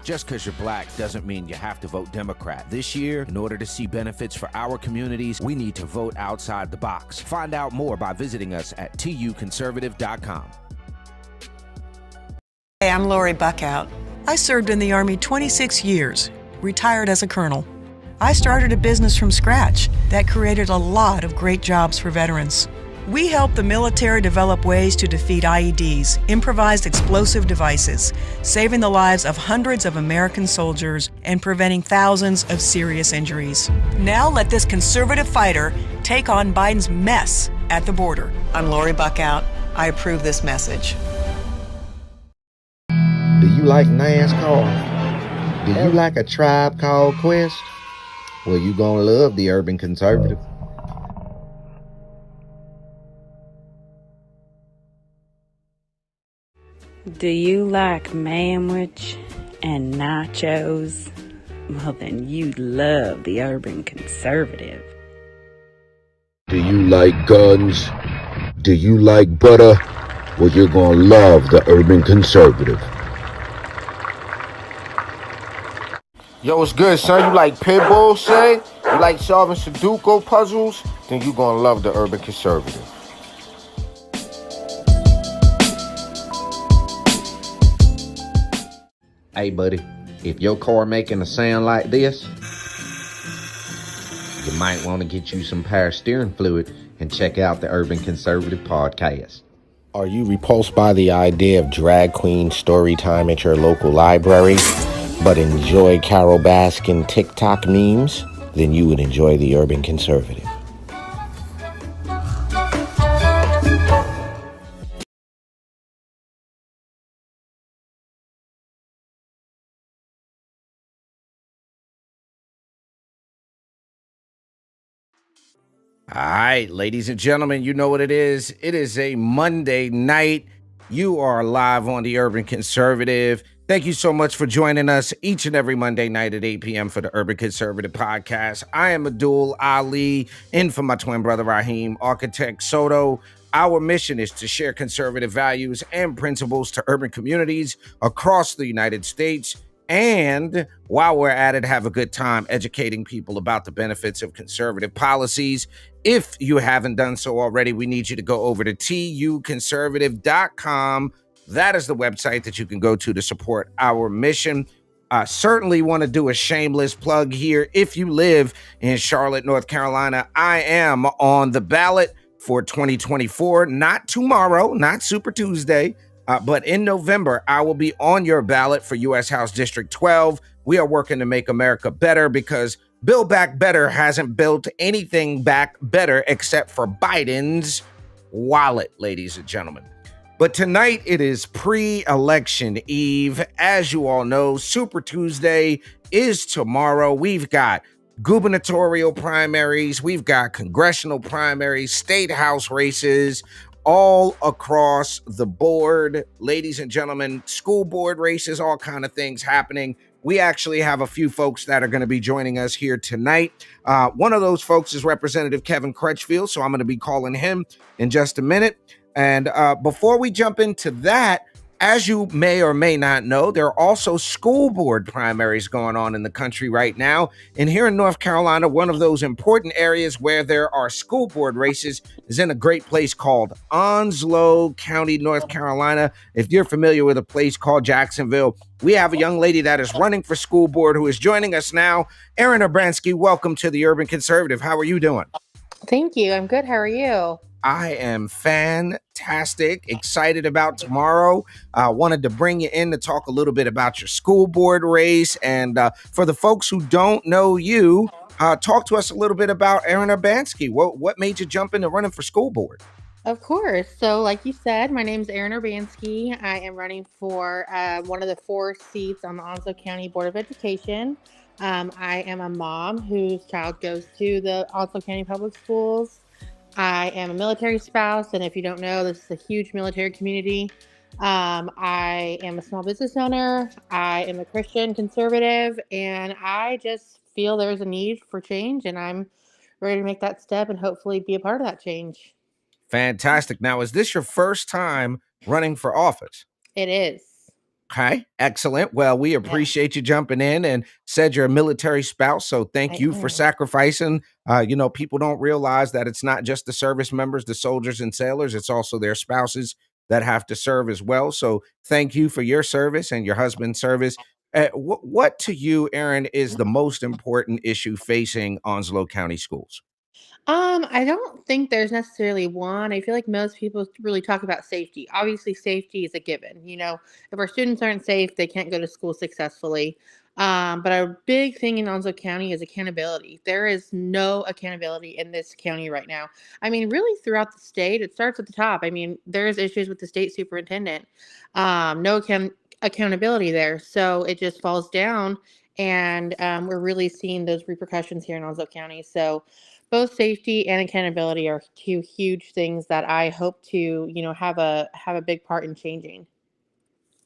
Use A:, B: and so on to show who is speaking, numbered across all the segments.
A: Just because you're black doesn't mean you have to vote Democrat. This year, in order to see benefits for our communities, we need to vote outside the box. Find out more by visiting us at tuconservative.com.
B: Hey, I'm Lori Buckout. I served in the Army 26 years, retired as a colonel. I started a business from scratch that created a lot of great jobs for veterans. We help the military develop ways to defeat IEDs, improvised explosive devices, saving the lives of hundreds of American soldiers and preventing thousands of serious injuries. Now let this conservative fighter take on Biden's mess at the border. I'm Lori Buckout. I approve this message.
C: Do you like NASCAR? Do you like A Tribe Called Quest? Well, you're gonna love the Urban Conservative.
D: Do you like manwich and nachos? Well, then you'd love the Urban Conservative.
C: Do you like guns? Do you like butter? Well, you're gonna love the Urban Conservative.
E: Yo, what's good, son? You like pit bulls, say? You like solving Sudoku puzzles? Then you gonna love the Urban Conservative.
C: Hey, buddy, if your car making a sound like this, you might want to get you some power steering fluid and check out the Urban Conservative podcast.
E: Are you repulsed by the idea of drag queen story time at your local library, but enjoy Carol Baskin TikTok memes? Then you would enjoy the Urban Conservative.
A: All right, ladies and gentlemen, you know what it is. It is a Monday night. You are live on the Urban Conservative. Thank you so much for joining us each and every Monday night at 8 p.m. for the Urban Conservative podcast. I am Abdul Ali, in for my twin brother Raheem, Architect Soto. Our mission is to share conservative values and principles to urban communities across the United States. And while we're at it, have a good time educating people about the benefits of conservative policies. If you haven't done so already, we need you to go over to tuconservative.com. That is the website that you can go to support our mission. I certainly want to do a shameless plug here. If you live in Charlotte, North Carolina, I am on the ballot for 2024, not tomorrow, not Super Tuesday, but in November, I will be on your ballot for U.S. House District 12. We are working to make America better because Build Back Better hasn't built anything back better except for Biden's wallet, ladies and gentlemen. But tonight it is pre-election eve. As you all know, Super Tuesday is tomorrow. We've got gubernatorial primaries. We've got congressional primaries, state house races, all across the board. Ladies and gentlemen, school board races, all kind of things happening. We actually have a few folks that are going to be joining us here tonight. One of those folks is Representative Kevin Crutchfield, so I'm going to be calling him in just a minute. And before we jump into that, as you may or may not know, there are also school board primaries going on in the country right now. And here in North Carolina, one of those important areas where there are school board races is in a great place called Onslow County, North Carolina. If you're familiar with a place called Jacksonville, we have a young lady that is running for school board who is joining us now. Erin Urbanski, welcome to the Urban Conservative. How are you doing?
F: Thank you. I'm good. How are you?
A: I am fantastic, excited about tomorrow. Wanted to bring you in to talk a little bit about your school board race. And for the folks who don't know you, talk to us a little bit about Erin Urbanski. What made you jump into running for school board?
F: Of course. So like you said, my name is Erin Urbanski. I am running for one of the 4 seats on the Onslow County Board of Education. I am a mom whose child goes to the Onslow County Public Schools. I am a military spouse, and if you don't know, this is a huge military community. I am a small business owner. I am a Christian conservative, and I just feel there's a need for change, and I'm ready to make that step and hopefully be a part of that change.
A: Fantastic. Now, is this your first time running for office?
F: It is.
A: Okay, excellent. Well, we
F: Yeah,
A: appreciate you jumping in and said you're a military spouse. So thank
F: I
A: you for
F: am.
A: sacrificing. People don't realize that it's not just the service members, the soldiers and sailors, it's also their spouses that have to serve as well. So thank you for your service and your husband's service. What to you, Aaron, is the most important issue facing Onslow County schools?
F: I don't think there's necessarily one. I feel like most people really talk about safety. Obviously, safety is a given. If our students aren't safe, they can't go to school successfully. But a big thing in Onslow County is accountability. There is no accountability in this county right now. I mean, really throughout the state, it starts at the top. I mean, there's issues with the state superintendent. No accountability there. So it just falls down. And we're really seeing those repercussions here in Onslow County. So, both safety and accountability are two huge things that I hope to, have a big part in changing.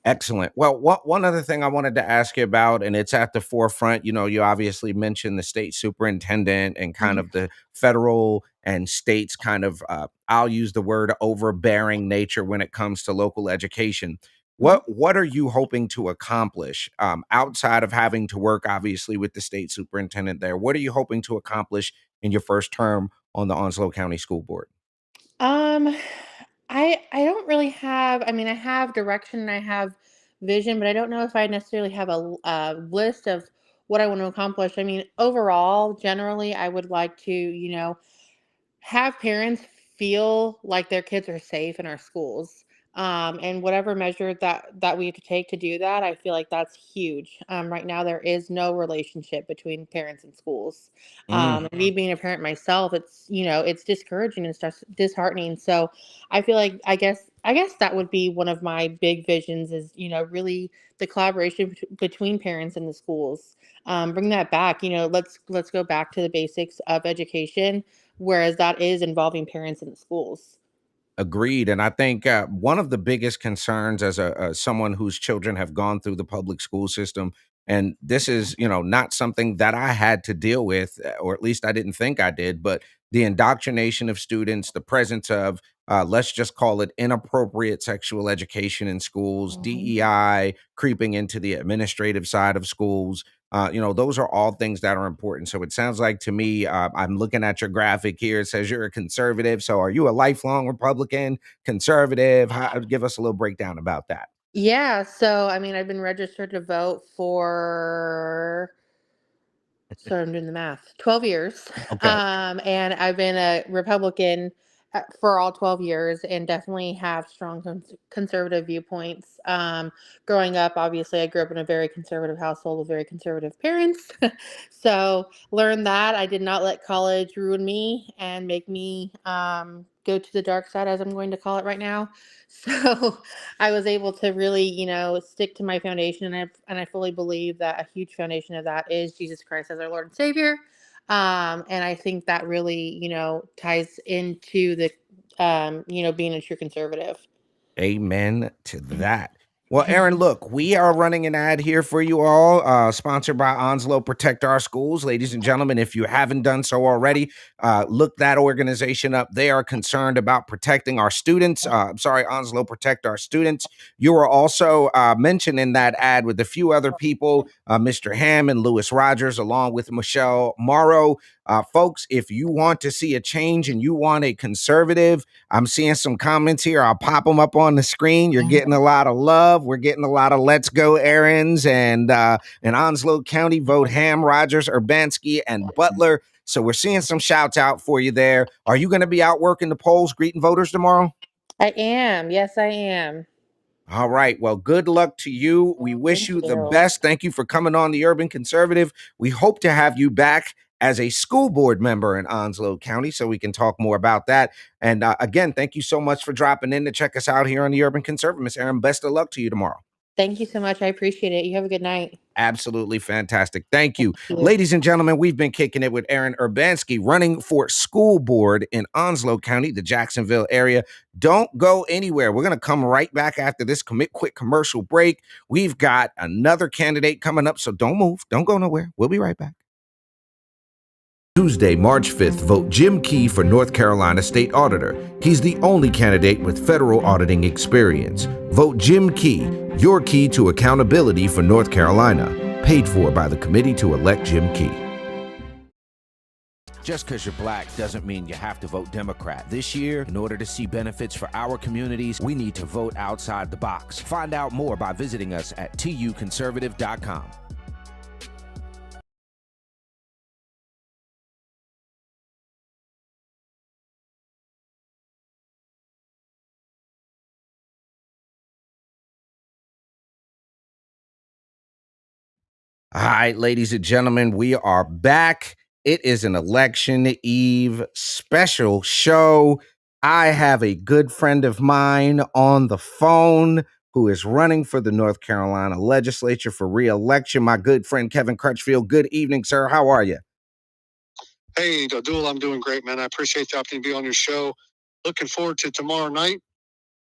A: Excellent. Well, one other thing I wanted to ask you about, and it's at the forefront, you obviously mentioned the state superintendent and kind
F: Mhm,
A: of the federal and states kind of, I'll use the word overbearing nature when it comes to local education.
F: mhm.
A: What are you hoping to accomplish outside of having to work, obviously, with the state superintendent there? What are you hoping to accomplish in your first term on the Onslow County School Board?
F: Um, I don't really have. I mean, I have direction and I have vision, but I don't know if I necessarily have a list of what I want to accomplish. I mean, overall, generally, I would like to, have parents feel like their kids are safe in our schools. And whatever measure that we have to take to do that, I feel like that's huge. Right now, there is no relationship between parents and schools.
A: Mm.
F: And me being a parent myself, it's discouraging and stress disheartening. So I feel like I guess that would be one of my big visions is really the collaboration between parents and the schools. Bring that back. Let's go back to the basics of education, whereas that is involving parents in the schools.
A: Agreed, and I think one of the biggest concerns as someone whose children have gone through the public school system, and this is not something that I had to deal with, or at least I didn't think I did, but the indoctrination of students, the presence of let's just call it inappropriate sexual education in schools,
F: Mhm.
A: DEI creeping into the administrative side of schools. Those are all things that are important. So it sounds like to me, I'm looking at your graphic here. It says you're a conservative. So are you a lifelong Republican, conservative? Give us a little breakdown about that.
F: Yeah, so I mean, I've been registered to vote for, so I'm doing the math, 12 years.
A: Okay.
F: And I've been a Republican for all 12 years and definitely have strong conservative viewpoints. Growing up, obviously, I grew up in a very conservative household with very conservative parents. So learned that I did not let college ruin me and make me go to the dark side, as I'm going to call it right now. So I was able to really, stick to my foundation, and I fully believe that a huge foundation of that is Jesus Christ as our Lord and Savior. And I think that really, ties into the, being a true conservative.
A: Amen to that. Well, Aaron, look, we are running an ad here for you all, sponsored by Onslow Protect Our Schools. Ladies and gentlemen, if you haven't done so already, look that organization up. They are concerned about protecting our students. I'm sorry, Onslow Protect Our Students. You were also mentioned in that ad with a few other people, Mr. Ham and Lewis Rogers, along with Michelle Morrow. Folks, if you want to see a change and you want a conservative, I'm seeing some comments here. I'll pop them up on the screen. You're getting a lot of love. We're getting a lot of let's go errands. And in Onslow County, vote Ham, Rogers, Urbanski, and Butler. So we're seeing some shouts out for you there. Are you going to be out working the polls, greeting voters tomorrow?
F: I am. Yes, I am.
A: All right. Well, good luck to you. We wish
F: Thank
A: you the
F: you.
A: best. Thank you for coming on the Urban Conservative. We hope to have you back as a school board member in Onslow County so we can talk more about that. And again, thank you so much for dropping in to check us out here on the Urban Conservative. Miss Aaron, best of luck to you tomorrow.
F: Thank you so much. I appreciate it. You have a good night.
A: Absolutely fantastic. Thank you.
F: You.
A: Ladies and gentlemen, we've been kicking it with Aaron Urbanski running for school board in Onslow County, the Jacksonville area. Don't go anywhere. We're going to come right back after this quick commercial break. We've got another candidate coming up, so don't move. Don't go nowhere. We'll be right back. Tuesday, March 5th, vote Jim Key for North Carolina State Auditor. He's the only candidate with federal auditing experience. Vote Jim Key, your key to accountability for North Carolina. Paid for by the committee to elect Jim Key. Just because you're black doesn't mean you have to vote Democrat. This year, in order to see benefits for our communities, we need to vote outside the box. Find out more by visiting us at tuconservative.com. All right, ladies and gentlemen, we are back. It is an election eve special show. I have a good friend of mine on the phone who is running for the North Carolina legislature for re-election. My good friend, Kevin Crutchfield. Good evening, sir. How are you?
G: Hey, Abdul, I'm doing great, man. I appreciate the opportunity to be on your show. Looking forward to tomorrow night.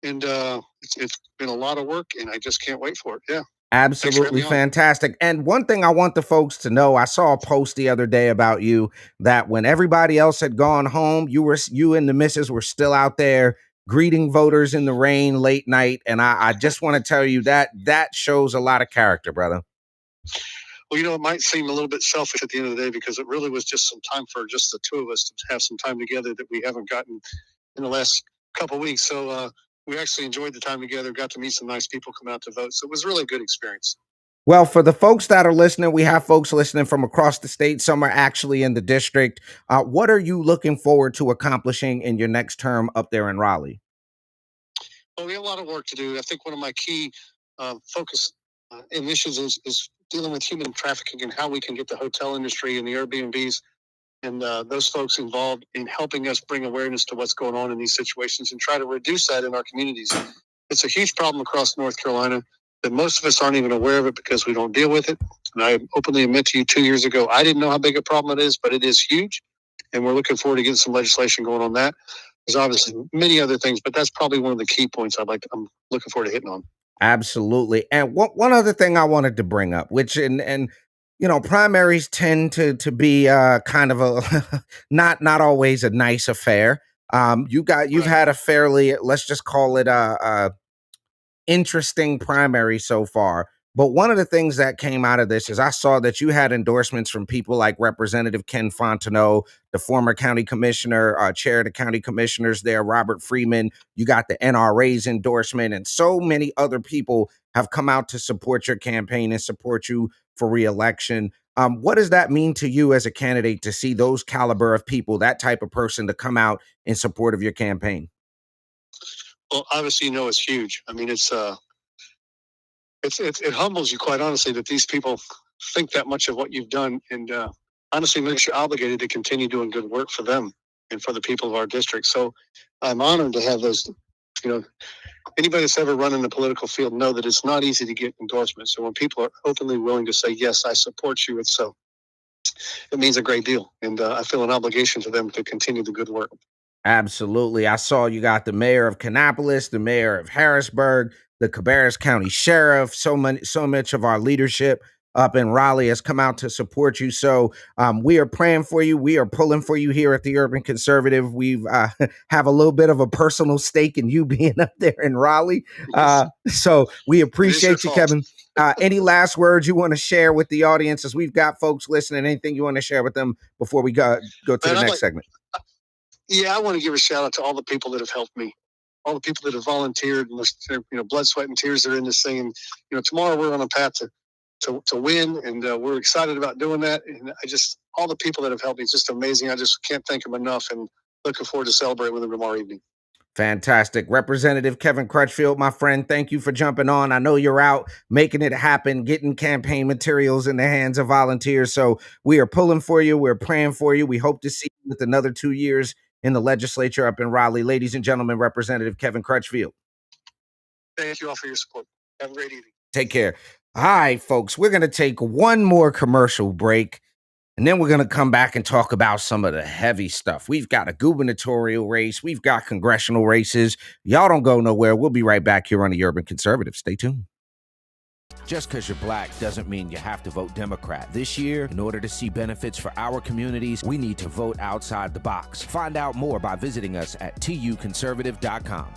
G: And it's been a lot of work, and I just can't wait for it. Yeah.
A: Absolutely fantastic. And one thing I want the folks to know, I saw a post the other day about you that when everybody else had gone home, you and the missus were still out there greeting voters in the rain late night. And I just want to tell you that shows a lot of character, brother.
G: Well, it might seem a little bit selfish at the end of the day because it really was just some time for just the two of us to have some time together that we haven't gotten in the last couple of weeks. So we actually enjoyed the time together, got to meet some nice people, come out to vote. So it was really a good experience.
A: Well, for the folks that are listening, we have folks listening from across the state. Some are actually in the district. What are you looking forward to accomplishing in your next term up there in Raleigh?
G: Well, we have a lot of work to do. I think one of my key focus initiatives is dealing with human trafficking and how we can get the hotel industry and the Airbnbs and those folks involved in helping us bring awareness to what's going on in these situations and try to reduce that in our communities. It's a huge problem across North Carolina that most of us aren't even aware of it because we don't deal with it. And I openly admit to you 2 years ago, I didn't know how big a problem it is, but it is huge. And we're looking forward to getting some legislation going on that. There's obviously many other things, but that's probably one of the key points I'm looking forward to hitting on.
A: Absolutely. And one other thing I wanted to bring up, which and primaries tend to be kind of a not always a nice affair. You've had a fairly, let's just call it a interesting primary so far. But one of the things that came out of this is I saw that you had endorsements from people like Representative Ken Fontenot, the former county commissioner, chair of the county commissioners there, Robert Freeman. You got the NRA's endorsement, and so many other people have come out to support your campaign and support you for re-election. What does that mean to you as a candidate to see those caliber of people, that type of person, to come out in support of your campaign?
G: Well, obviously, it's huge. I mean, it humbles you, quite honestly, that these people think that much of what you've done, and honestly makes you obligated to continue doing good work for them and for the people of our district. So I'm honored to have those. Anybody that's ever run in the political field know that it's not easy to get endorsements. So when people are openly willing to say, yes, I support you, it means a great deal. And I feel an obligation to them to continue the good work.
A: Absolutely. I saw you got the mayor of Kannapolis, the mayor of Harrisburg, the Cabarrus County Sheriff. So much of our leadership up in Raleigh has come out to support you. So we are praying for you. We are pulling for you here at the Urban Conservative. We've have a little bit of a personal stake in you being up there in Raleigh. So we appreciate you, Kevin. Any last words you want to share with the audience as we've got folks listening? Anything you want to share with them before we go to the next segment?
G: Yeah, I want to give a shout out to all the people that have helped me, all the people that have volunteered, and blood, sweat, and tears are in this thing. And tomorrow we're on a path to win, and we're excited about doing that. And all the people that have helped me, it's just amazing. I just can't thank them enough, and looking forward to celebrating with them tomorrow evening.
A: Fantastic. Representative Kevin Crutchfield, my friend, thank you for jumping on. I know you're out making it happen, getting campaign materials in the hands of volunteers. So we are pulling for you. We're praying for you. We hope to see you with another 2 years in the legislature up in Raleigh. Ladies and gentlemen, Representative Kevin Crutchfield.
G: Thank you all for your support. Have a great evening.
A: Take care. All right, folks, we're going to take one more commercial break, and then we're going to come back and talk about some of the heavy stuff. We've got a gubernatorial race. We've got congressional races. Y'all don't go nowhere. We'll be right back here on the Urban Conservative. Stay tuned. Just because you're black doesn't mean you have to vote Democrat. This year, in order to see benefits for our communities, we need to vote outside the box. Find out more by visiting us at tuconservative.com.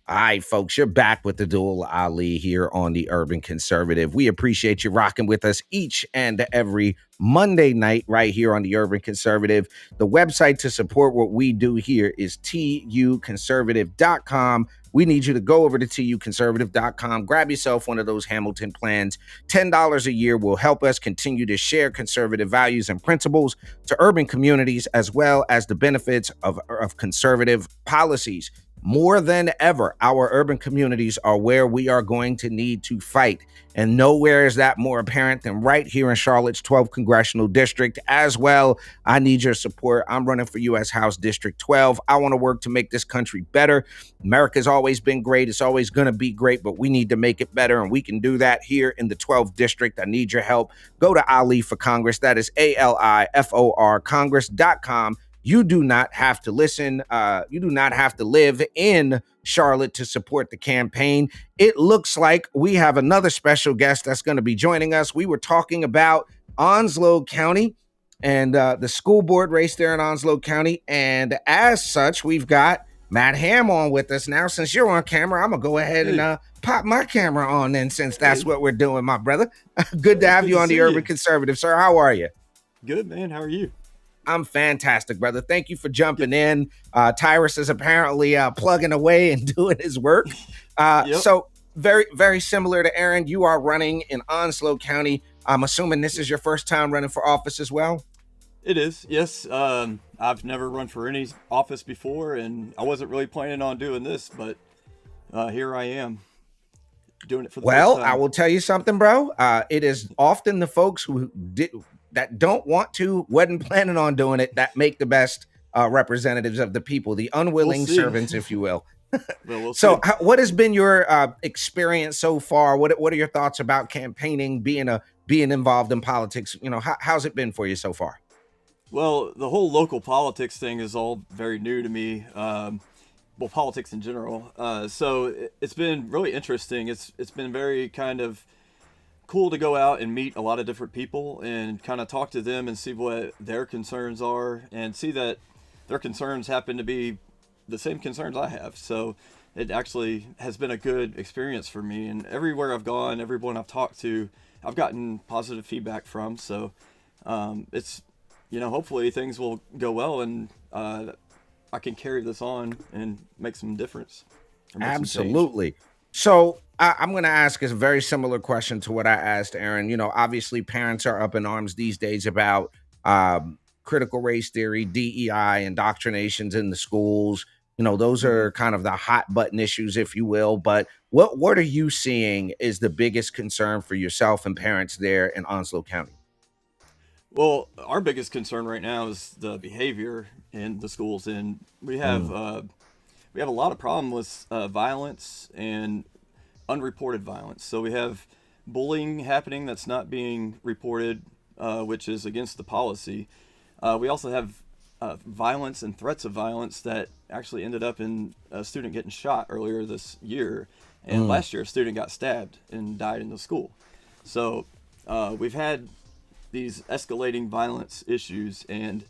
A: All right, folks, you're back with the Dual Ali here on the Urban Conservative. We appreciate you rocking with us each and every Monday night right here on the Urban Conservative. The website to support what we do here is tuconservative.com. We need you to go over to tuconservative.com, grab yourself one of those Hamilton plans. $10 a year will help us continue to share conservative values and principles to urban communities, as well as the benefits of conservative policies. More than ever, our urban communities are where we are going to need to fight. And nowhere is that more apparent than right here in Charlotte's 12th Congressional District. As well, I need your support. I'm running for U.S. House District 12. I want to work to make this country better. America's always been great. It's always going to be great, but we need to make it better. And we can do that here in the 12th District. I need your help. Go to Ali for Congress. That is ALIFOR Congress.com. You do not have to listen. You do not have to live in Charlotte to support the campaign. It looks like we have another special guest that's going to be joining us. We were talking about Onslow County and the school board race there in Onslow County. And as such, we've got Matt Ham on with us now. Since you're on camera, I'm going to go ahead and pop my camera on then, since that's what we're doing, my brother. Good to have you on the Urban Conservative, sir. How are you?
H: Good, man. How are you?
A: I'm fantastic, brother. Thank you for jumping in. Tyrus is apparently plugging away and doing his work. So very, very similar to Aaron, you are running in Onslow County. I'm assuming this is your first time running for office as well?
H: It is, yes. I've never run for any office before, and I wasn't really planning on doing this, but here I am doing it for the first time.
A: I will tell you something, bro. It is often the folks who that don't want to, wasn't planning on doing it, that make the best representatives of the people, the unwilling servants, if you will.
H: We'll
A: what has been your experience so far? What are your thoughts about campaigning, being involved in politics? You know, how's it been for you so far?
H: Well, the whole local politics thing is all very new to me. Well, politics in general. So it's been really interesting. It's been very kind of cool to go out and meet a lot of different people and kind of talk to them and see what their concerns are, and see that their concerns happen to be the same concerns I have. So it actually has been a good experience for me, and everywhere I've gone, everyone I've talked to, I've gotten positive feedback from. So it's, hopefully things will go well, and I can carry this on and make some difference.
A: Absolutely. So I'm going to ask a very similar question to what I asked Aaron. You know, obviously parents are up in arms these days about critical race theory, DEI, indoctrinations in the schools. You know, those are kind of the hot button issues, if you will. But what are you seeing is the biggest concern for yourself and parents there in Onslow County?
H: Well, our biggest concern right now is the behavior in the schools, and we have a lot of problem with violence and unreported violence. So we have bullying happening that's not being reported, which is against the policy. We also have violence and threats of violence that actually ended up in a student getting shot earlier this year, and last year a student got stabbed and died in the school. So we've had these escalating violence issues, and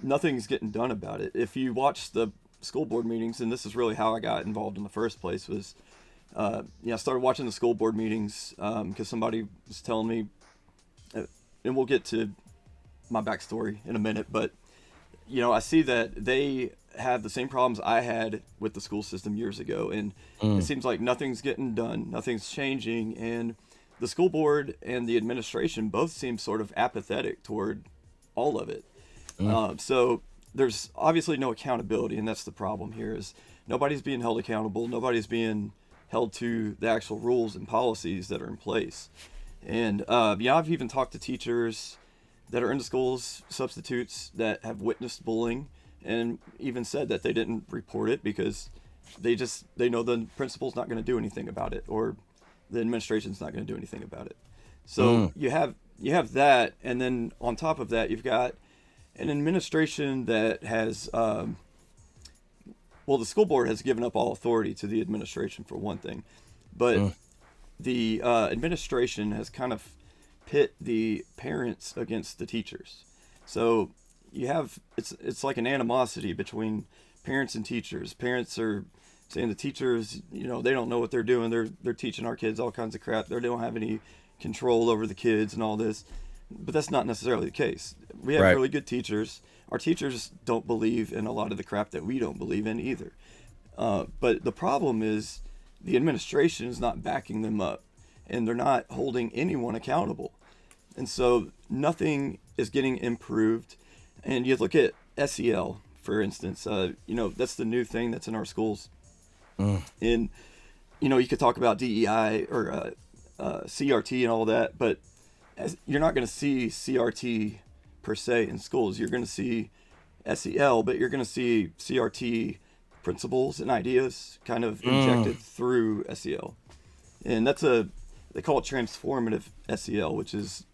H: nothing's getting done about it. If you watch the school board meetings, and this is really how I got involved in the first place, was I started watching the school board meetings because somebody was telling me, and we'll get to my backstory in a minute, but I see that they have the same problems I had with the school system years ago, and it seems like nothing's getting done, nothing's changing, and the school board and the administration both seem sort of apathetic toward all of it. So there's obviously no accountability, and that's the problem here, is nobody's being held accountable. Nobody's being held to the actual rules and policies that are in place. And I've even talked to teachers that are in the schools, substitutes that have witnessed bullying, and even said that they didn't report it because they know the principal's not going to do anything about it, or the administration's not going to do anything about it. So you have that, and then on top of that, you've got an administration that has well, the school board has given up all authority to the administration for one thing, but the administration has kind of pit the parents against the teachers. So you have it's like an animosity between parents and teachers. Parents are saying the teachers, they don't know what they're doing. They're teaching our kids all kinds of crap. They don't have any control over the kids and all this. But that's not necessarily the case. We have
A: Right.
H: really good teachers. Our teachers don't believe in a lot of the crap that we don't believe in either. But the problem is the administration is not backing them up, and they're not holding anyone accountable. And so nothing is getting improved. And you look at SEL, for instance, that's the new thing that's in our schools. And, you could talk about DEI or CRT and all that, but you're not going to see CRT per se in schools. You're going to see SEL, but you're going to see CRT principles and ideas kind of injected through SEL. And they call it transformative SEL, which is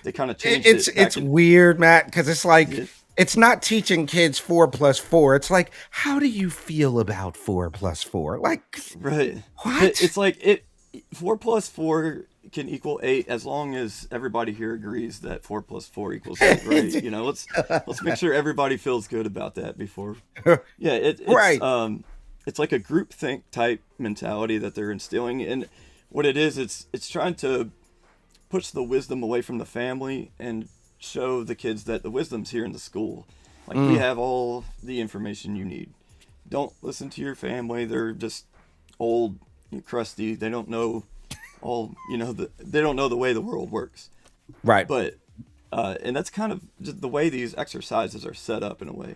H: they kind of changed it.
A: It's weird, Matt, because it's like it's not teaching kids 4 plus 4. It's like, how do you feel about 4 plus 4? Like,
H: right?
A: What?
H: It's like 4 plus 4 can equal 8 as long as everybody here agrees that 4 plus 4 equals 8, right? Let's make sure everybody feels good about that before. Yeah, it's
A: Right.
H: It's like a group think type mentality that they're instilling, and what it is, it's trying to push the wisdom away from the family and show the kids that the wisdom's here in the school. Like, we have all the information you need. Don't listen to your family. They're just old and crusty. They don't know they don't know the way the world works.
A: Right.
H: But and that's kind of just the way these exercises are set up in a way.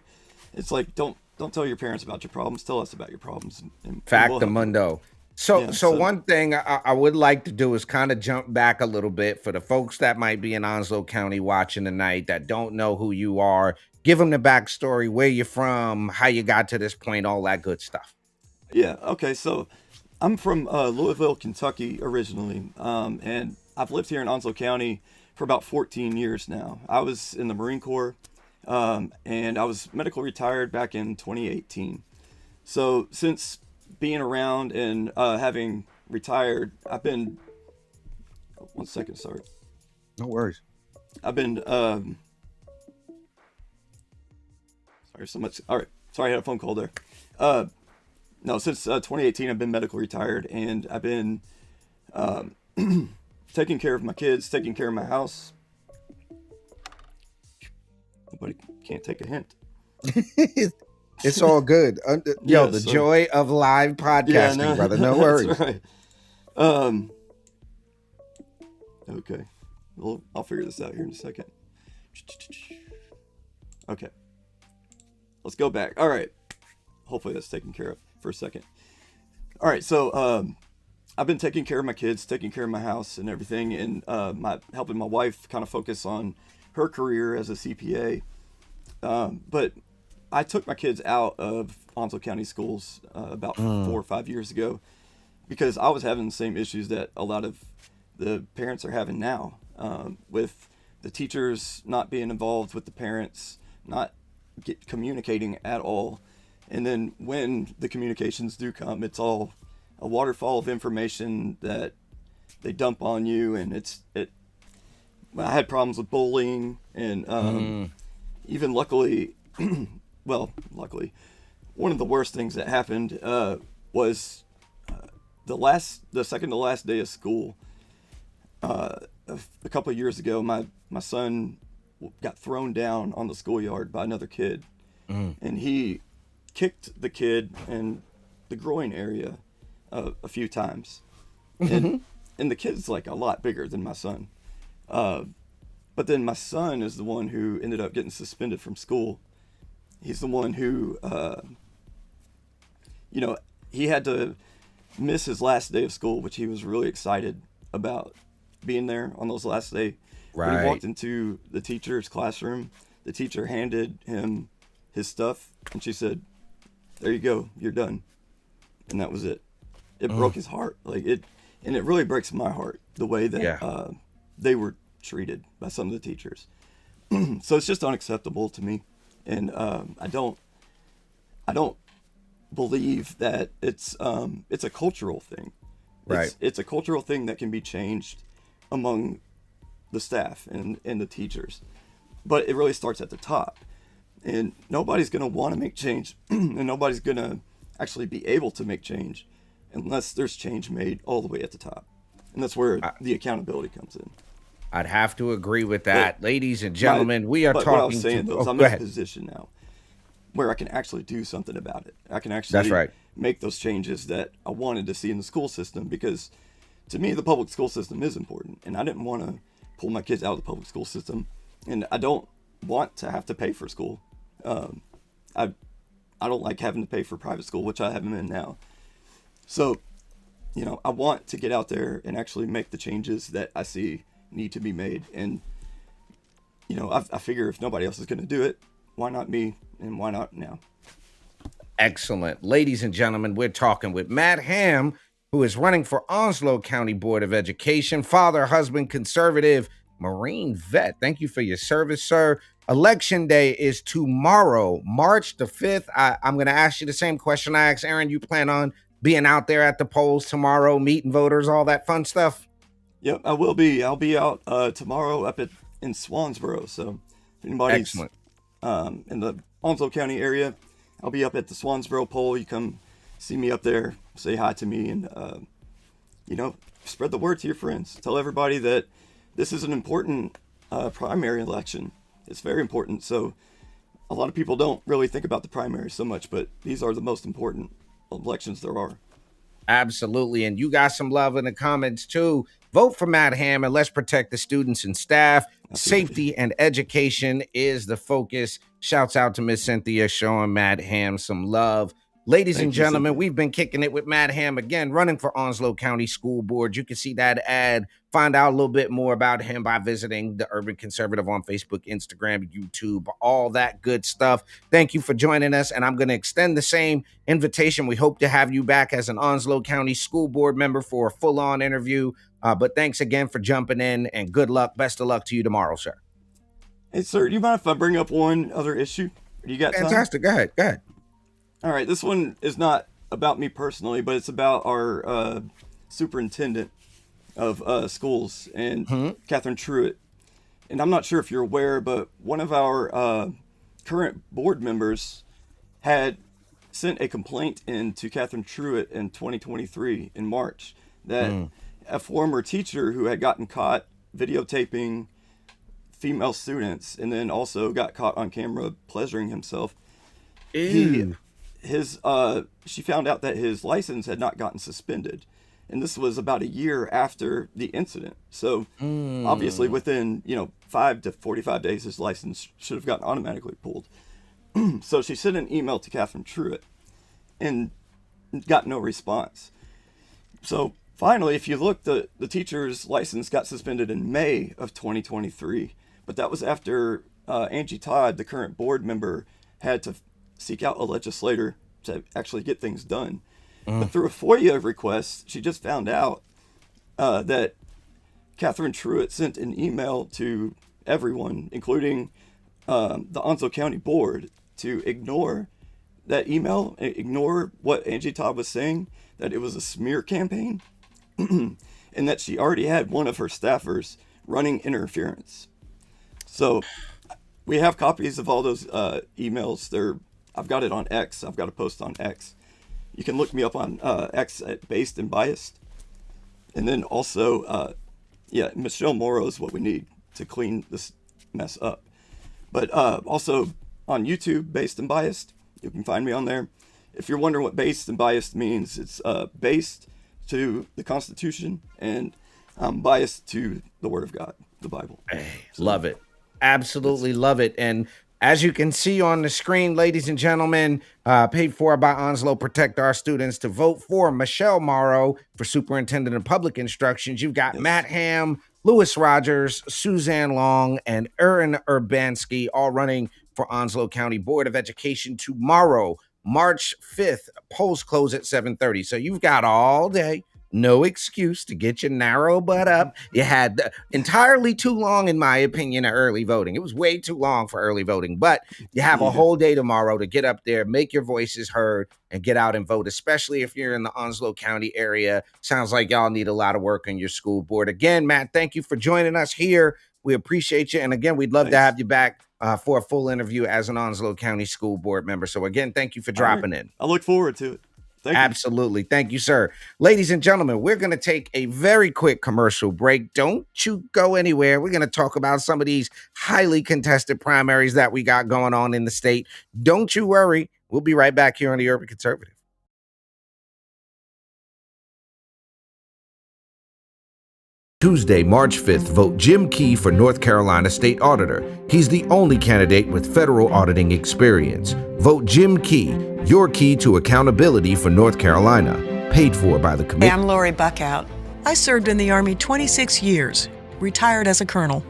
H: It's like, don't tell your parents about your problems. Tell us about your problems. And we'll help you.
A: Factamundo. So,
H: Yeah,
A: so one thing I would like to do is kind of jump back a little bit for the folks that might be in Onslow County watching tonight that don't know who you are. Give them the backstory, where you're from, how you got to this point, all that good stuff.
H: Yeah. Okay. So I'm from Louisville, Kentucky originally, and I've lived here in Onslow County for about 14 years now. I was in the Marine Corps, and I was medical retired back in 2018. So since being around and having retired, I've been. One second, sorry.
A: No worries.
H: I've been. Sorry, so much. All right. Sorry, I had a phone call there. No, since 2018, I've been medical retired, and I've been taking care of my kids, taking care of my house. Nobody can't take a hint.
A: It's all good.
H: Yeah,
A: The
H: so-
A: joy of live podcasting, brother. No worries.
H: That's right. Okay. Well, I'll figure this out here in a second. Okay. Let's go back. All right. Hopefully that's taken care of for a second. All right. So, I've been taking care of my kids, taking care of my house and everything, and helping my wife kind of focus on her career as a CPA. But I took my kids out of Onslow County schools about 4 or 5 years ago because I was having the same issues that a lot of the parents are having now, with the teachers not being involved with the parents, not communicating at all. And then when the communications do come, it's all a waterfall of information that they dump on you. And I had problems with bullying and even luckily, luckily, one of the worst things that happened was the second to last day of school. A couple of years ago, my son got thrown down on the schoolyard by another kid, and he kicked the kid in the groin area a few times, and the kid's like a lot bigger than my son. But then my son is the one who ended up getting suspended from school. He's the one who, he had to miss his last day of school, which he was really excited about being there on those last day. When
A: Right.
H: he walked into the teacher's classroom, the teacher handed him his stuff, and she said, "There you go, you're done." And that was it. It broke his heart. And it really breaks my heart the way that they were treated by some of the teachers. So it's just unacceptable to me. And I I don't believe that it's a cultural thing.
A: Right.
H: It's a cultural thing that can be changed among the staff and the teachers, but it really starts at the top. And nobody's going to want to make change, and nobody's going to actually be able to make change unless there's change made all the way at the top. And that's where the accountability comes in.
A: I'd have to agree with that.
H: But
A: Ladies and gentlemen, we are
H: but
A: talking
H: what I was saying, though, is I'm
A: go
H: in a
A: ahead.
H: position now where I can actually do something about it. I can
A: That's
H: actually
A: right.
H: make those changes that I wanted to see in the school system, because to me, the public school system is important. And I didn't want to pull my kids out of the public school system. And I don't want to have to pay for school. I don't like having to pay for private school, which I have them in now. So, you know, I want to get out there and actually make the changes that I see need to be made. And, you know, I figure if nobody else is going to do it, why not me, and why not now?
A: Excellent. Ladies and gentlemen, we're talking with Matt Ham, who is running for Onslow County Board of Education, father, husband, conservative, Marine vet. Thank you for your service, sir. Election day is tomorrow, March the 5th. I'm going to ask you the same question I asked Aaron. You plan on being out there at the polls tomorrow, meeting voters, all that fun stuff?
H: Yep, I will be. I'll be out tomorrow up in Swansboro. So if anybody's
A: Excellent.
H: In the Onslow County area, I'll be up at the Swansboro poll. You come see me up there, say hi to me, and you know, spread the word to your friends. Tell everybody that this is an important primary election. It's very important. So a lot of people don't really think about the primaries so much, but these are the most important elections there are.
A: Absolutely. And you got some love in the comments too. Vote for Matt Ham and let's protect the students and staff.
H: Absolutely.
A: Safety and education is the focus. Shouts out to Miss Cynthia showing Matt Ham some love. Ladies
H: Thank
A: and
H: you,
A: gentlemen,
H: Cynthia.
A: we've been kicking it with Matt Ham again, running for Onslow County School Board. You can see that ad. Find out a little bit more about him by visiting the Urban Conservative on Facebook, Instagram, YouTube, all that good stuff. Thank you for joining us, and I'm going to extend the same invitation. We hope to have you back as an Onslow County School Board member for a full-on interview. But thanks again for jumping in, and good luck. Best of luck to you tomorrow, sir.
H: Hey, sir, do you mind if I bring up one other issue? Do you got time?
A: Fantastic. Go ahead. Go ahead.
H: All right, this one is not about me personally, but it's about our superintendent of schools, and Catherine Truitt. And I'm not sure if you're aware, but one of our current board members had sent a complaint in to Catherine Truitt in 2023 in March that a former teacher who had gotten caught videotaping female students and then also got caught on camera pleasuring himself.
A: Ew.
H: She found out that his license had not gotten suspended, and this was about a year after the incident. So obviously within 5 to 45 days his license should have gotten automatically pulled. So she sent an email to Catherine Truitt and got no response. So finally, if you look, the teacher's license got suspended in May of 2023, but that was after Angie Todd, the current board member, had to seek out a legislator to actually get things done. But through a FOIA request, she just found out that Catherine Truitt sent an email to everyone, including the Onslow County Board, to ignore that email, ignore what Angie Todd was saying, that it was a smear campaign, and that she already had one of her staffers running interference. So we have copies of all those emails. I've got it on X. I've got a post on X. You can look me up on X at Based and Biased. And then also, Michelle Morrow is what we need to clean this mess up. But also on YouTube, Based and Biased, you can find me on there. If you're wondering what Based and Biased means, it's based to the Constitution and biased to the Word of God, the Bible. So,
A: love it. Absolutely love it. And as you can see on the screen, ladies and gentlemen, paid for by Onslow Protect Our Students, to vote for Michelle Morrow for Superintendent of Public Instructions. You've got Matt Ham, Lewis Rogers, Suzanne Long, and Aaron Urbanski all running for Onslow County Board of Education tomorrow, March 5th. Polls close at 7:30. So you've got all day. no excuse to get your narrow butt up. You had entirely too long, in my opinion, of early voting. It was way too long for early voting, but you have a whole day tomorrow to get up there, make your voices heard, and get out and vote, especially if you're in the Onslow County area. Sounds like y'all need a lot of work on your school board. Again, Matt, thank you for joining us here. We appreciate you. And again, we'd love to have you back for a full interview as an Onslow County school board member. So again, thank you for dropping in.
H: I look forward to it.
A: Absolutely. Thank you, sir. Ladies and gentlemen, we're going to take a very quick commercial break. Don't you go anywhere. We're going to talk about some of these highly contested primaries that we got going on in the state. Don't you worry. We'll be right back here on the Urban Conservative. Tuesday, March 5th, vote Jim Key for North Carolina State Auditor. He's the only candidate with federal auditing experience. Vote Jim Key, your key to accountability for North Carolina. Paid for by the committee.
B: I'm Lori Buckout. I served in the Army 26 years, retired as a colonel.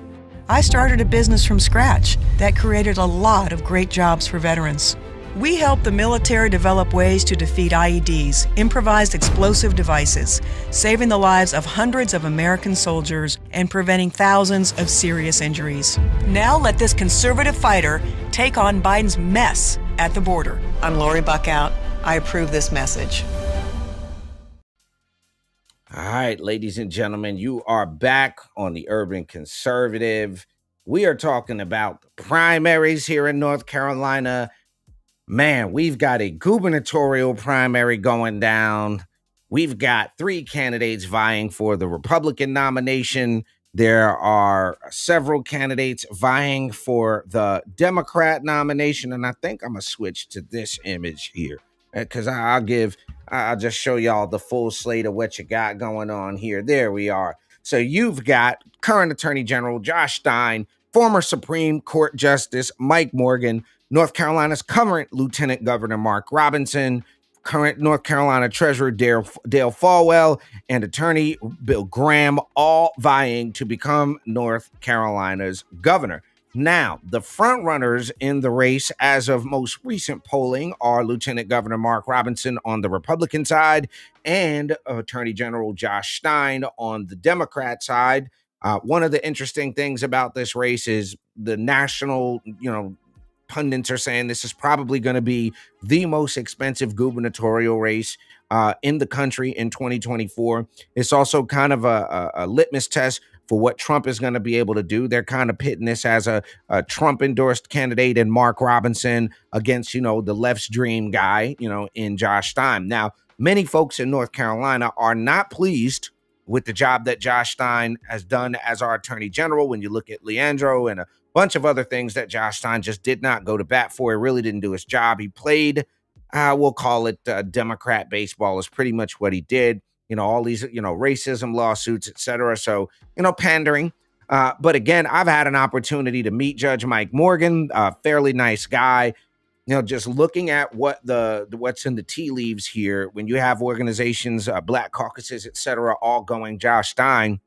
B: I started a business from scratch that created a lot of great jobs for veterans. We help the military develop ways to defeat IEDs, improvised explosive devices, saving the lives of hundreds of American soldiers and preventing thousands of serious injuries. Now let this conservative fighter take on Biden's mess at the border. I'm Lori Buckout. I approve this message.
A: All right, ladies and gentlemen, you are back on the Urban Conservative. We are talking about the primaries here in North Carolina. Man, we've got a gubernatorial primary going down. We've got 3 candidates vying for the Republican nomination. There are several candidates vying for the Democrat nomination. And I think I'm going to switch to this image here because I'll just show y'all the full slate of what you got going on here. There we are. So you've got current Attorney General Josh Stein, former Supreme Court Justice Mike Morgan, North Carolina's current Lieutenant Governor Mark Robinson, current North Carolina Treasurer Dale Falwell, and Attorney Bill Graham, all vying to become North Carolina's governor. Now, the front runners in the race as of most recent polling are Lieutenant Governor Mark Robinson on the Republican side and Attorney General Josh Stein on the Democrat side. One of the interesting things about this race is the national, pundits are saying this is probably going to be the most expensive gubernatorial race in the country in 2024. It's also kind of a litmus test for what Trump is going to be able to do. They're kind of pitting this as a Trump-endorsed candidate in Mark Robinson against, the left's dream guy, in Josh Stein. Now, many folks in North Carolina are not pleased with the job that Josh Stein has done as our attorney general. When you look at Leandro and a bunch of other things that Josh Stein just did not go to bat for. He really didn't do his job. He played, we'll call it Democrat baseball is pretty much what he did. All these, racism lawsuits, et cetera. So, pandering. But again, I've had an opportunity to meet Judge Mike Morgan, a fairly nice guy. Just looking at what's in the tea leaves here, when you have organizations, Black Caucuses, et cetera, all going Josh Stein,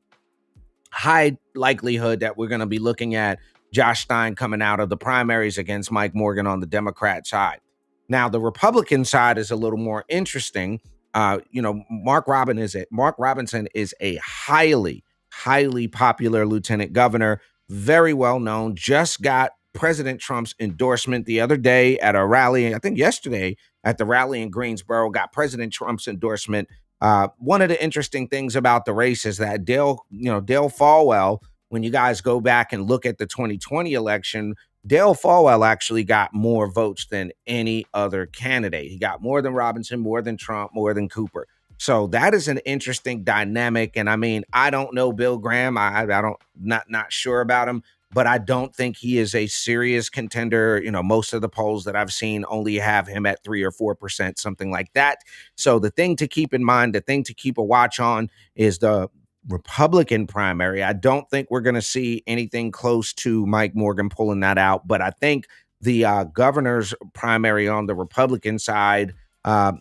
A: high likelihood that we're going to be looking at Josh Stein coming out of the primaries against Mike Morgan on the Democrat side. Now, the Republican side is a little more interesting. Mark Robinson is a highly, highly popular lieutenant governor, very well known, just got President Trump's endorsement the other day at a rally, I think yesterday at the rally in Greensboro, got President Trump's endorsement. One of the interesting things about the race is that Dale Falwell, when you guys go back and look at the 2020 election, Dale Falwell actually got more votes than any other candidate. He got more than Robinson, more than Trump, more than Cooper. So that is an interesting dynamic. And I mean, I don't know Bill Graham. I don't, not sure about him, but I don't think he is a serious contender. Most of the polls that I've seen only have him at 3 or 4%, something like that. So the thing to keep in mind, the thing to keep a watch on is the Republican primary. I don't think we're going to see anything close to Mike Morgan pulling that out, but I think the governor's primary on the Republican side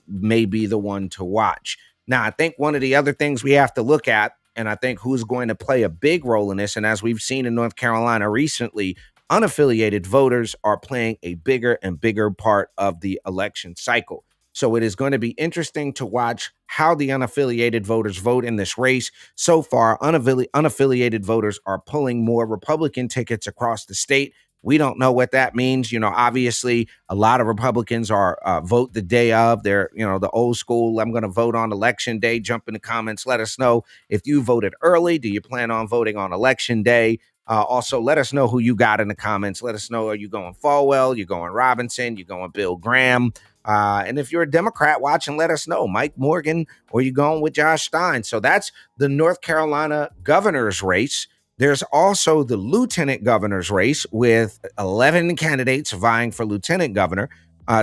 A: may be the one to watch. Now, I think one of the other things we have to look at, and I think who's going to play a big role in this, and as we've seen in North Carolina recently, unaffiliated voters are playing a bigger and bigger part of the election cycle. So it is going to be interesting to watch how the unaffiliated voters vote in this race. So far, unaffiliated voters are pulling more Republican tickets across the state. We don't know what that means. Obviously, a lot of Republicans are vote the day of. They're, the old school, I'm going to vote on election day. Jump in the comments. Let us know if you voted early. Do you plan on voting on election day? Also, let us know who you got in the comments. Let us know, are you going Falwell? You going Robinson? You going Bill Graham? And if you're a Democrat watching, let us know, Mike Morgan, or you going with Josh Stein. So that's the North Carolina governor's race. There's also the lieutenant governor's race with 11 candidates vying for lieutenant governor.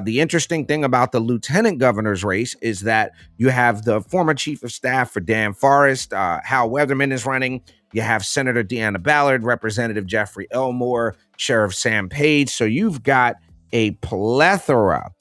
A: The interesting thing about the lieutenant governor's race is that you have the former chief of staff for Dan Forrest, Hal Weatherman is running. You have Senator Deanna Ballard, Representative Jeffrey Elmore, Sheriff Sam Page. So you've got a plethora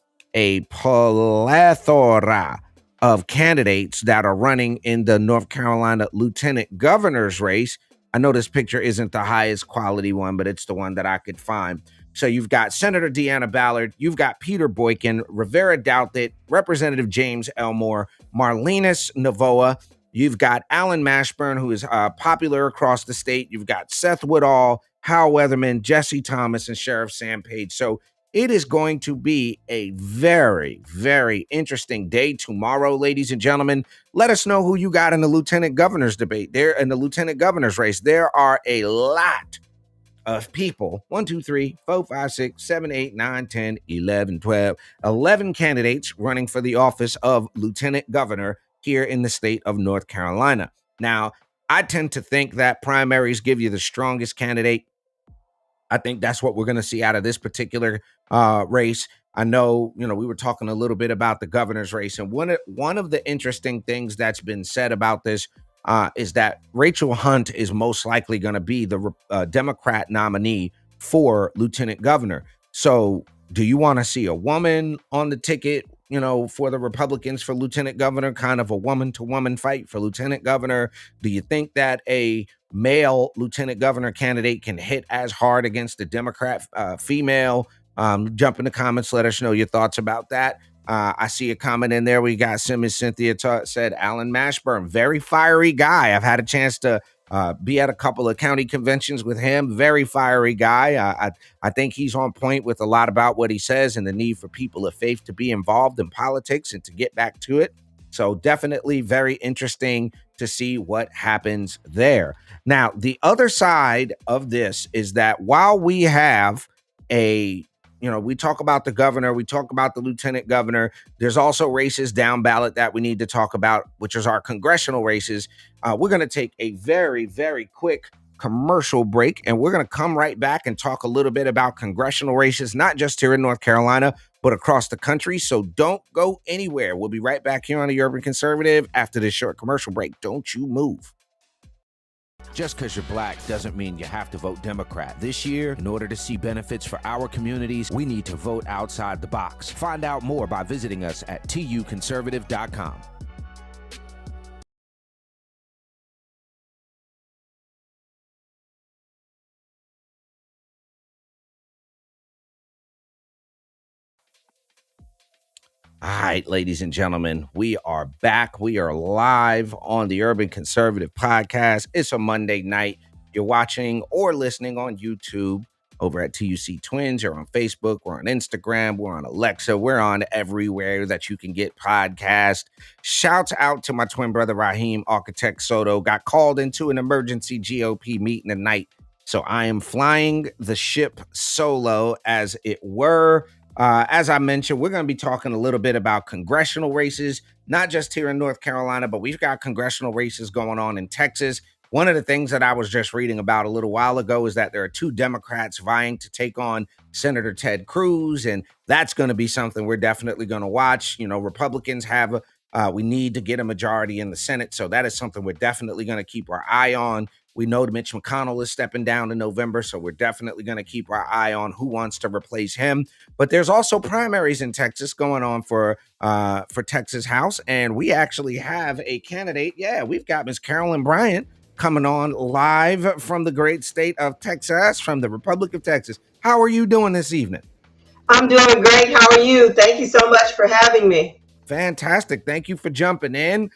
A: of candidates that are running in the North Carolina lieutenant governor's race. I know this picture isn't the highest quality one, but it's the one that I could find. So you've got Senator Deanna Ballard, you've got Peter Boykin, Rivera Douthat, Representative James Elmore, Marlenis Navoa, you've got Alan Mashburn, who is popular across the state. You've got Seth Woodall, Hal Weatherman, Jesse Thomas, and Sheriff Sam Page. So it is going to be a very, very interesting day tomorrow, ladies and gentlemen. Let us know who you got in the lieutenant governor's debate. There in the lieutenant governor's race, there are a lot of people. 1, 2, 3, 4, 5, 6, 7, 8, 9, 10, 11, 12, 11 candidates running for the office of lieutenant governor here in the state of North Carolina. Now, I tend to think that primaries give you the strongest candidate. I think that's what we're going to see out of this particular race. I know, we were talking a little bit about the governor's race, and one of the interesting things that's been said about this is that Rachel Hunt is most likely going to be the Democrat nominee for lieutenant governor. So do you want to see a woman on the ticket, for the Republicans for lieutenant governor, kind of a woman-to-woman fight for lieutenant governor? Do you think that a male lieutenant governor candidate can hit as hard against the Democrat female? Jump in the comments. Let us know your thoughts about that. I see a comment in there. We got Simmons Cynthia said Alan Mashburn, very fiery guy. I've had a chance to be at a couple of county conventions with him. Very fiery guy. I think he's on point with a lot about what he says and the need for people of faith to be involved in politics and to get back to it. So definitely very interesting to see what happens there. Now, the other side of this is that while we have we talk about the governor, we talk about the lieutenant governor, there's also races down ballot that we need to talk about, which is our congressional races. We're going to take a very, very quick commercial break, and we're going to come right back and talk a little bit about congressional races, not just here in North Carolina, but across the country. So don't go anywhere. We'll be right back here on the Urban Conservative after this short commercial break. Don't you move. Just because you're black doesn't mean you have to vote Democrat. This year, in order to see benefits for our communities, we need to vote outside the box. Find out more by visiting us at tuconservative.com. All right, ladies and gentlemen, we are back. We are live on the Urban Conservative Podcast. It's a Monday night. You're watching or listening on YouTube over at TUC Twins. You're on Facebook. We're on Instagram. We're on Alexa. We're on everywhere that you can get podcasts. Shouts out to my twin brother, Raheem Architect Soto. Got called into an emergency GOP meeting tonight. So I am flying the ship solo, as it were. As I mentioned, we're going to be talking a little bit about congressional races, not just here in North Carolina, but we've got congressional races going on in Texas. One of the things that I was just reading about a little while ago is that there are 2 Democrats vying to take on Senator Ted Cruz, and that's going to be something we're definitely going to watch. Republicans have we need to get a majority in the Senate, so that is something we're definitely going to keep our eye on. We know Mitch McConnell is stepping down in November, so we're definitely going to keep our eye on who wants to replace him. But there's also primaries in Texas going on for Texas House, and we actually have a candidate. Yeah, we've got Ms. Carolyn Bryant coming on live from the great state of Texas, from the Republic of Texas. How are you doing this evening?
I: I'm doing great. How are you? Thank you so much for having me.
A: Fantastic. Thank you for jumping in.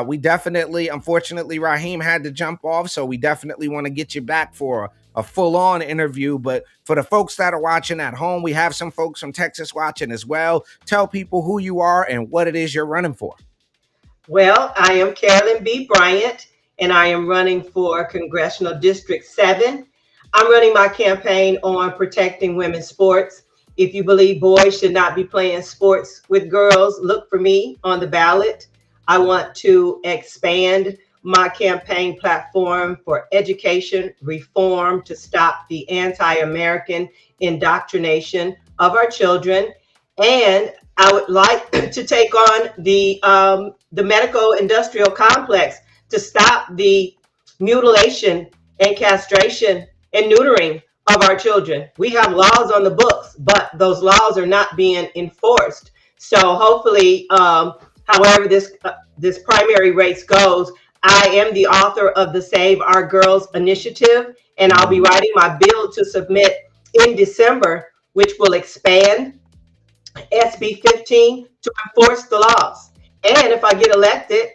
A: We definitely, unfortunately, Raheem had to jump off, so we definitely want to get you back for a full-on interview. But for the folks that are watching at home, we have some folks from Texas watching as well. Tell people who you are and what it is you're running for.
I: Well, I am Carolyn B. Bryant, and I am running for Congressional District 7. I'm running my campaign on protecting women's sports. If you believe boys should not be playing sports with girls, look for me on the ballot. I want to expand my campaign platform for education reform to stop the anti-American indoctrination of our children. And I would like to take on the medical industrial complex to stop the mutilation and castration and neutering of our children. We have laws on the books, but those laws are not being enforced. So hopefully, however this primary race goes, I am the author of the Save Our Girls initiative, and I'll be writing my bill to submit in December, which will expand SB 15 to enforce the laws. And if I get elected,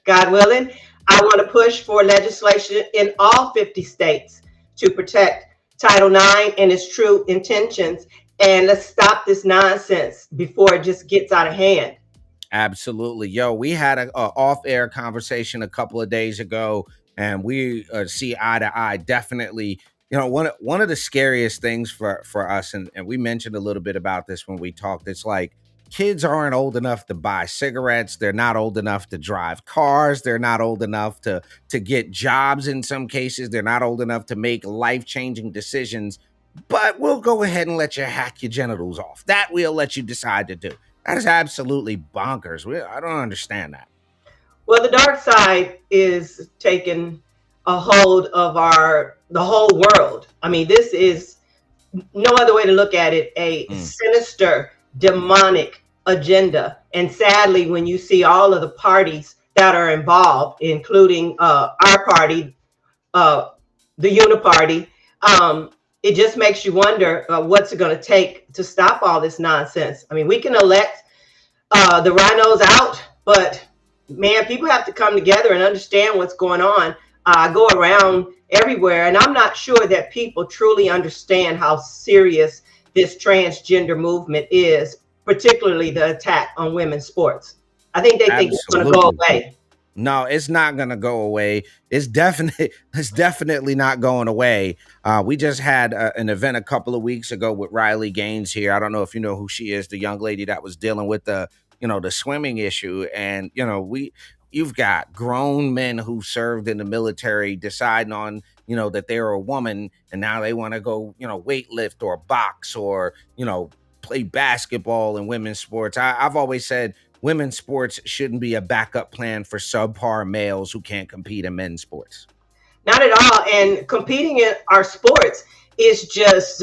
I: God willing, I want to push for legislation in all 50 states to protect Title IX and its true intentions. And let's stop this nonsense before it just gets out of hand.
A: Absolutely. Yo, we had a off-air conversation a couple of days ago, and we see eye to eye. Definitely, you know, one of the scariest things for us, and we mentioned a little bit about this when we talked. It's like kids aren't old enough to buy cigarettes. They're not old enough to drive cars. They're not old enough to get jobs in some cases. They're not old enough to make life-changing decisions. But we'll go ahead and let you hack your genitals off. That we'll let you decide to do. That is absolutely bonkers. I don't understand that.
I: Well, the dark side is taking a hold of the whole world. I mean, this is no other way to look at it, a sinister, demonic agenda. And sadly, when you see all of the parties that are involved, including our party, the Uniparty, it just makes you wonder what's it going to take to stop all this nonsense. I mean, we can elect the rhinos out, but man, people have to come together and understand what's going on. I go around everywhere, and I'm not sure that people truly understand how serious this transgender movement is, particularly the attack on women's sports. I think they think it's going to go away.
A: No, it's not gonna go away. It's definitely not going away. We just had an event a couple of weeks ago with Riley Gaines here. I don't know if you know who she is, the young lady that was dealing with the swimming issue. And you've got grown men who served in the military deciding on that they're a woman, and now they want to go weight lift or box or play basketball in women's sports. I've always said women's sports shouldn't be a backup plan for subpar males who can't compete in men's sports.
I: Not at all. And competing in our sports is just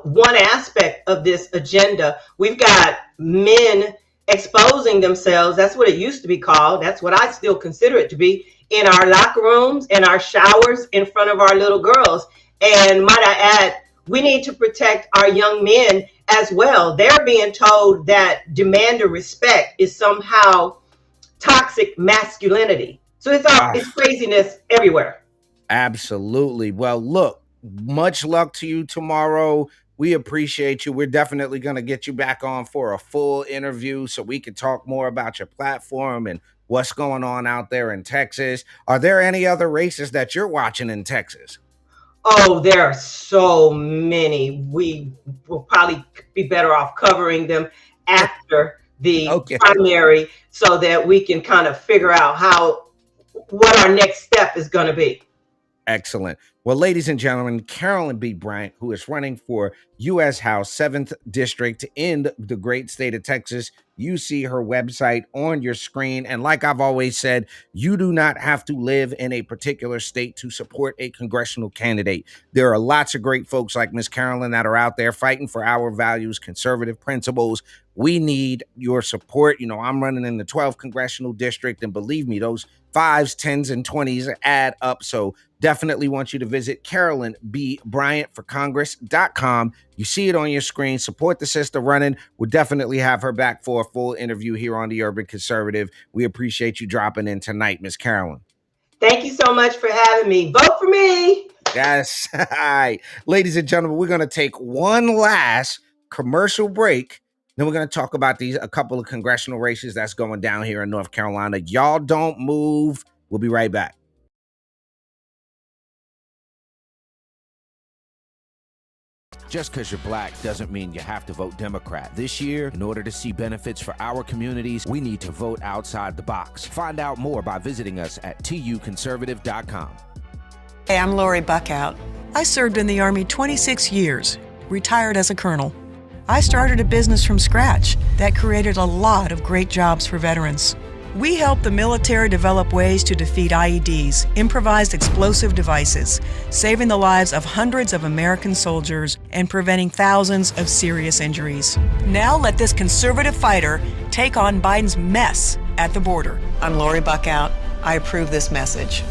I: one aspect of this agenda. We've got men exposing themselves. That's what it used to be called. That's what I still consider it to be, in our locker rooms, in our showers, in front of our little girls. And might I add, we need to protect our young men as well. They're being told that demand of respect is somehow toxic masculinity. So it's craziness everywhere.
A: Absolutely. Well, look, much luck to you tomorrow. We appreciate you. We're definitely going to get you back on for a full interview so we can talk more about your platform and what's going on out there in Texas. Are there any other races that you're watching in Texas?
I: Oh, there are so many. We will probably be better off covering them after the primary so that we can kind of figure out what our next step is going to be.
A: Excellent. Well, ladies and gentlemen, Carolyn B. Bryant, who is running for U.S. House 7th District in the great state of Texas. You see her website on your screen. And like I've always said, you do not have to live in a particular state to support a congressional candidate. There are lots of great folks like Miss Carolyn that are out there fighting for our values, conservative principles. We need your support. I'm running in the 12th congressional district, and believe me, those 5s, 10s, and 20s add up. So definitely want you to visit Carolyn B. Bryant for Congress.com. You see it on your screen. Support the sister running. We'll definitely have her back for a full interview here on the Urban Conservative. We appreciate you dropping in tonight, Miss Carolyn.
I: Thank you so much for having me. Vote for me.
A: Yes. All right. Ladies and gentlemen, we're going to take one last commercial break. Then we're going to talk about a couple of congressional races that's going down here in North Carolina. Y'all don't move. We'll be right back. Just because you're black doesn't mean you have to vote Democrat. This year, in order to see benefits for our communities, we need to vote outside the box. Find out more by visiting us at tuconservative.com.
B: Hey, I'm Lori Buckout. I served in the Army 26 years, retired as a colonel. I started a business from scratch that created a lot of great jobs for veterans. We help the military develop ways to defeat IEDs, improvised explosive devices, saving the lives of hundreds of American soldiers and preventing thousands of serious injuries. Now let this conservative fighter take on Biden's mess at the border. I'm Lori Buckout. I approve this message.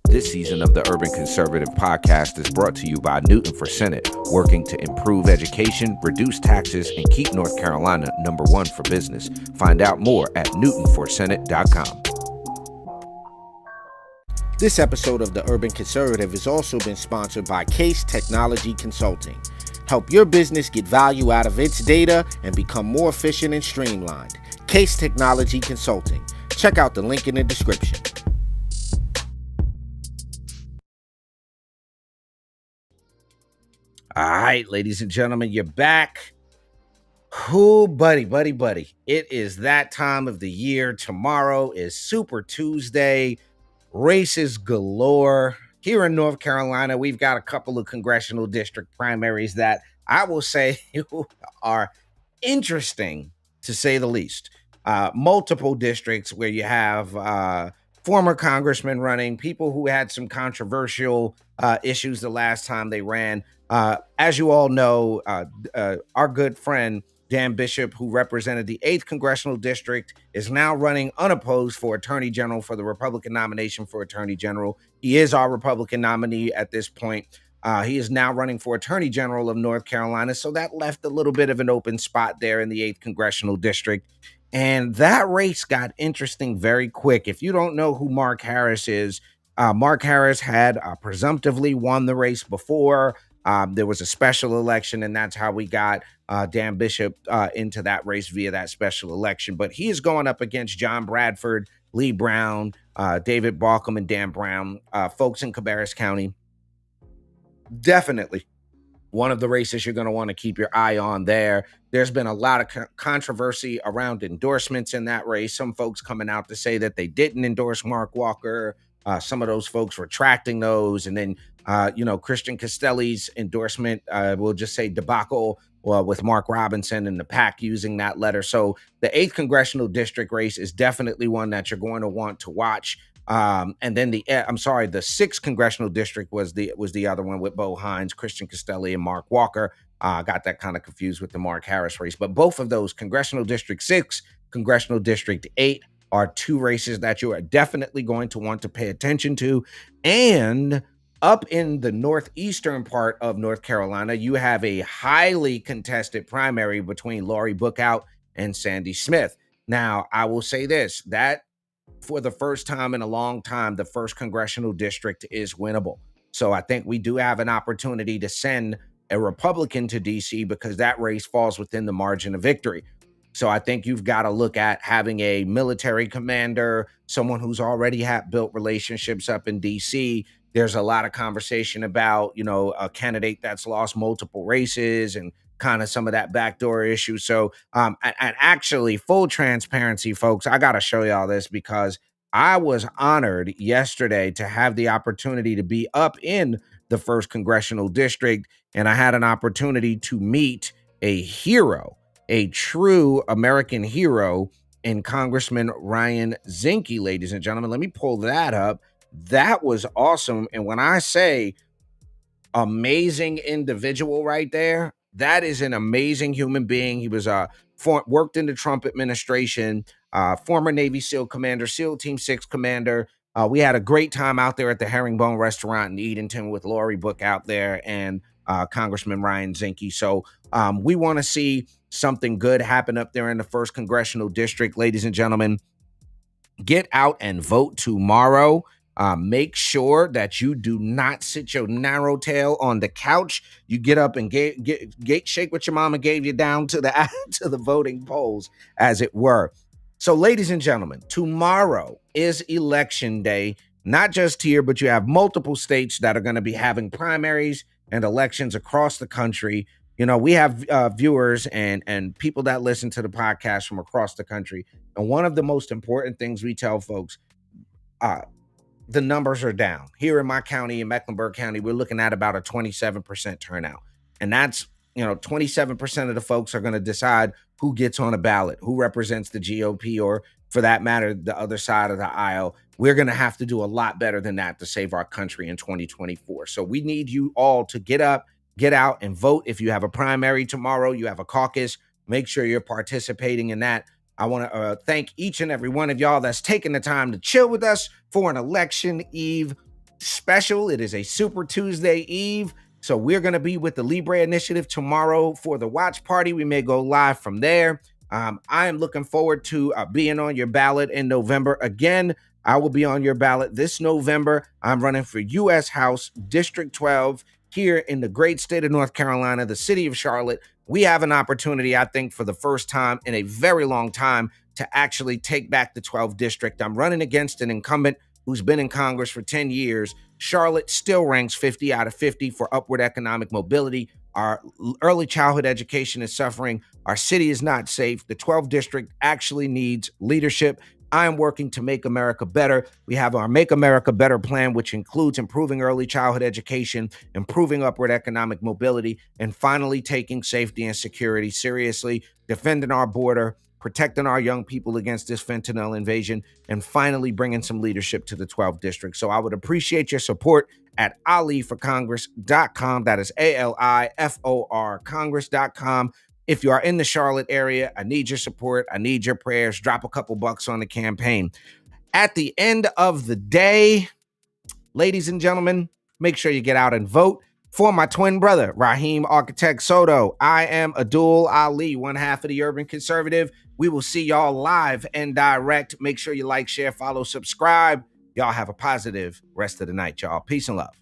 A: This season of the Urban Conservative Podcast is brought to you by Newton for Senate, working to improve education, reduce taxes, and keep North Carolina #1 for business. Find out more at newtonforsenate.com. This episode of the Urban Conservative has also been sponsored by Case Technology Consulting. Help your business get value out of its data and become more efficient and streamlined. Case Technology Consulting. Check out the link in the description. All right, ladies and gentlemen, you're back. Whoo, buddy. It is that time of the year. Tomorrow is Super Tuesday. Races galore. Here in North Carolina, we've got a couple of congressional district primaries that I will say are interesting, to say the least. Multiple districts where you have former congressmen running, people who had some controversial issues the last time they ran. As you all know, our good friend Dan Bishop, who represented the 8th Congressional District, is now running unopposed for Attorney General for the Republican nomination for Attorney General. He is our Republican nominee at this point. He is now running for Attorney General of North Carolina, so that left a little bit of an open spot there in the 8th Congressional District. And that race got interesting very quick. If you don't know who Mark Harris is, Mark Harris had presumptively won the race before. There was a special election, and that's how we got Dan Bishop into that race via that special election. But he is going up against John Bradford, Lee Brown, David Balcom, and Dan Brown, folks in Cabarrus County. Definitely one of the races you're going to want to keep your eye on there. There's been a lot of controversy around endorsements in that race. Some folks coming out to say that they didn't endorse Mark Walker. Some of those folks retracting those. And then, Christian Castelli's endorsement, we'll just say debacle with Mark Robinson and the PAC using that letter. So the 8th Congressional District race is definitely one that you're going to want to watch. And then the 6th Congressional District was the other one with Bo Hines, Christian Castelli, and Mark Walker. Got that kind of confused with the Mark Harris race. But both of those, Congressional District 6, Congressional District 8, are two races that you are definitely going to want to pay attention to. And up in the northeastern part of North Carolina, you have a highly contested primary between Lori Buckout and Sandy Smith. Now, I will say this, that for the first time in a long time, the 1st Congressional District is winnable. So I think we do have an opportunity to send a Republican to DC because that race falls within the margin of victory. So I think you've got to look at having a military commander, someone who's already built relationships up in DC. There's a lot of conversation about, a candidate that's lost multiple races and kind of some of that backdoor issue. So, and actually, full transparency, folks, I got to show y'all this because I was honored yesterday to have the opportunity to be up in the 1st Congressional District, and I had an opportunity to meet a hero, a true American hero in Congressman Ryan Zinke, ladies and gentlemen. Let me pull that up. That was awesome. And when I say amazing individual right there, That is an amazing human being. He was worked in the Trump administration, former Navy SEAL commander, SEAL Team 6 commander. We had a great time out there at the Herringbone Restaurant in Edenton with Lori Book out there and Congressman Ryan Zinke. So we want to see something good happen up there in the 1st Congressional District. Ladies and gentlemen, get out and vote tomorrow. Make sure that you do not sit your narrow tail on the couch. You get up and shake what your mama gave you down to the to the voting polls, as it were. So, ladies and gentlemen, tomorrow is election day. Not just here, but you have multiple states that are going to be having primaries and elections across the country. You know, we have viewers and people that listen to the podcast from across the country. And one of the most important things we tell folks, the numbers are down. Here in my county, in Mecklenburg County, we're looking at about a 27% turnout. And that's, 27% of the folks are going to decide who gets on a ballot, who represents the GOP, or for that matter, the other side of the aisle. We're going to have to do a lot better than that to save our country in 2024. So we need you all to get up, get out and vote. If you have a primary tomorrow, you have a caucus, make sure you're participating in that. I want to thank each and every one of y'all that's taking the time to chill with us for an election eve special. It is a Super Tuesday Eve. So we're going to be with the Libre Initiative tomorrow for the watch party. We may go live from there. I am looking forward to being on your ballot in November. Again, I will be on your ballot this November. I'm running for U.S. House District 12 here in the great state of North Carolina, the city of Charlotte. We have an opportunity, I think, for the first time in a very long time to actually take back the 12th district. I'm running against an incumbent who's been in Congress for 10 years. Charlotte still ranks 50 out of 50 for upward economic mobility. Our early childhood education is suffering. Our city is not safe. The 12th district actually needs leadership. I am working to make America better. We have our Make America Better plan, which includes improving early childhood education, improving upward economic mobility, and finally taking safety and security seriously, defending our border, protecting our young people against this fentanyl invasion, and finally bringing some leadership to the 12th district. So I would appreciate your support at aliforcongress.com. That is ALIFOR Congress.com. If you are in the Charlotte area, I need your support. I need your prayers. Drop a couple bucks on the campaign. At the end of the day, ladies and gentlemen, make sure you get out and vote for my twin brother, Raheem Architect Soto. I am Abdul Ali, one half of the Urban Conservative. We will see y'all live and direct. Make sure you like, share, follow, subscribe. Y'all have a positive rest of the night, y'all. Peace and love.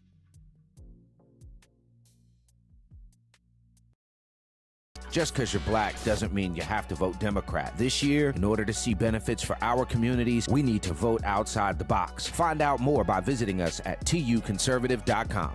A: Just because you're black doesn't mean you have to vote Democrat. This year, in order to see benefits for our communities, we need to vote outside the box. Find out more by visiting us at tuconservative.com.